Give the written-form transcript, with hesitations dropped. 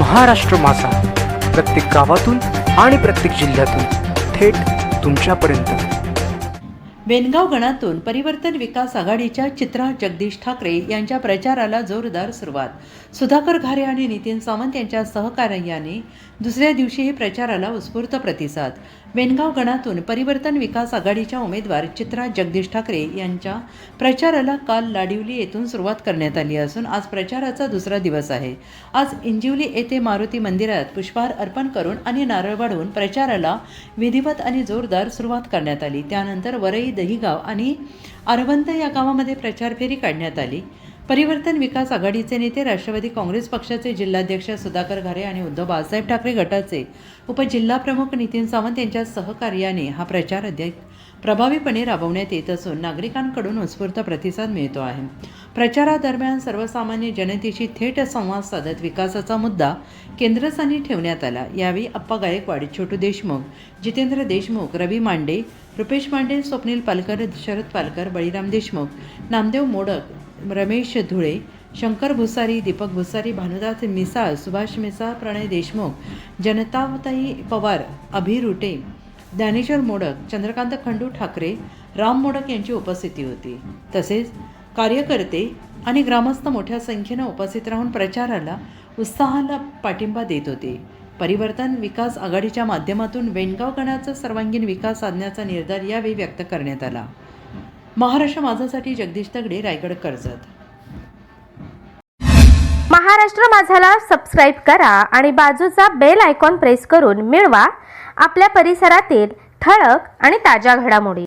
महाराष्ट्र माझा, प्रत्येक गावातून आणि प्रत्येक जिल्ह्यातून थेट तुमच्यापर्यंत। वेनगाव गणातून परिवर्तन विकास आघाडीच्या चित्रा जगदीश ठाकरे यांच्या प्रचाराला जोरदार सुरुवात। सुधाकर घारे आणि नितीन सावंत यांच्या सहकार्याने दुसऱ्या दिवशीही प्रचाराला उत्स्फूर्त प्रतिसाद। वेनगाव गणातून परिवर्तन विकास आघाडीच्या उमेदवार चित्रा जगदीश ठाकरे यांच्या प्रचाराला काल लाडिवली येथून सुरुवात करण्यात आली असून आज प्रचाराचा दुसरा दिवस आहे। आज इंजिवली येथे मारुती मंदिरात पुष्पहार अर्पण करून आणि नारळ वाढवून प्रचाराला विधिवत आणि जोरदार सुरुवात करण्यात आली। त्यानंतर वरई, दहिगाव आणि आरवंत या गावामध्ये प्रचार फेरी काढण्यात आली। परिवर्तन विकास आघाडीचे नेते, राष्ट्रवादी काँग्रेस पक्षाचे जिल्हाध्यक्ष सुधाकर घारे आणि उद्धव बाळासाहेब ठाकरे गटाचे उपजिल्हाप्रमुख नितीन सावंत यांच्या सहकार्याने हा प्रचार अधिक प्रभावीपणे राबवण्यात येत असून नागरिकांकडून उत्स्फूर्त प्रतिसाद मिळतो आहे। प्रचारादरम्यान सर्वसामान्य जनतेशी थेट संवाद साधत विकासाचा मुद्दा केंद्रस्थानी ठेवण्यात आला। यावेळी अप्पा गायकवाड, छोटू देशमुख, जितेंद्र देशमुख, रवी मांडे, रुपेश मांडे, स्वप्नील पालकर, शरद पालकर, बळीराम देशमुख, नामदेव मोडक, रमेश धुळे, शंकर भुसारी, दीपक भुसारी, भानुदास मिसाळ, सुभाष मिसाळ, प्रणय देशमुख, जनताताई पवार, अभि रुटे, ज्ञानेश्वर मोडक, चंद्रकांत खंडू ठाकरे, राम मोडक यांची उपस्थिती होती। तसेच कार्यकर्ते आणि ग्रामस्थ मोठ्या संख्येने उपस्थित राहून प्रचाराला उत्साहाला पाठिंबा देत होते। परिवर्तन विकास आघाडीच्या माध्यमातून वेनगाव गणाचा सर्वांगीण विकास साधण्याचा निर्धार यावेळी व्यक्त करण्यात आला। महाराष्ट्र माझासाठी जगदीश तगडे, रायगड, कर्जत। महाराष्ट्र माझाला सबस्क्राईब करा आणि बाजूचा बेल आयकॉन प्रेस करून मिळवा आपल्या परिसरातील ठळक आणि ताज्या घडामोडी।